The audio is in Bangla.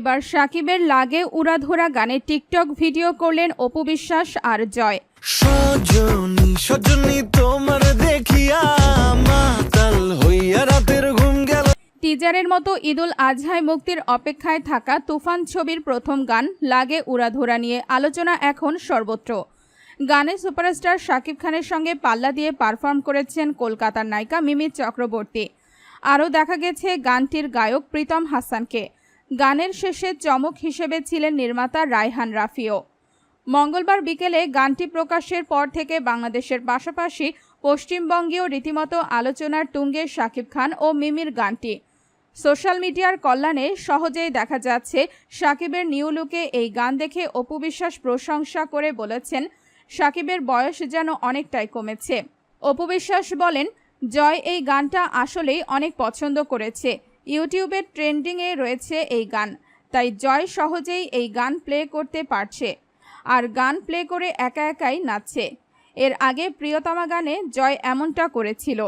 এবার সাকিবের লাগে উড়াধুরা গানে টিকটক ভিডিও করলেন অপু বিশ্বাস আর জয়। সজনী সজনী তোমার দেখিয়া মাতাল হইয়া রাতের ঘুম গেল। টিজারের মতো ঈদুল আজহায় মুক্তির অপেক্ষায় থাকা তুফান ছবির প্রথম গান লাগে উড়াধুরা নিয়ে আলোচনা এখন সর্বত্র। গানে সুপারস্টার শাকিব খানের সঙ্গে পাল্লা দিয়ে পারফর্ম করেছেন কলকাতার নায়িকা মিমি চক্রবর্তী। আরও দেখা গেছে গানটির গায়ক প্রীতম হাসানকে। গানের শেষে চমক হিসেবে ছিলেন নির্মাতা রায়হান রাফিও। মঙ্গলবার বিকেলে গানটি প্রকাশের পর থেকে বাংলাদেশের পাশাপাশি পশ্চিমবঙ্গেও রীতিমতো আলোচনার তুঙ্গে শাকিব খান ও মিমির গানটি। সোশ্যাল মিডিয়ার কল্যাণে সহজেই দেখা যাচ্ছে শাকিবের নিউ লুকে এই গান দেখে অপু বিশ্বাস প্রশংসা করে বলেছেন, শাকিবের বয়স যেন অনেকটাই কমেছে। অপু বিশ্বাস বলেন, জয় এই গানটা আসলেই অনেক পছন্দ করেছে। ইউটিউবে ট্রেন্ডিংয়ে রয়েছে এই গান, তাই জয় সহজেই এই গান প্লে করতে পারছে আর গান প্লে করে একা একাই নাচছে। এর আগে প্রিয়তমা গানে জয় এমনটা করেছিল।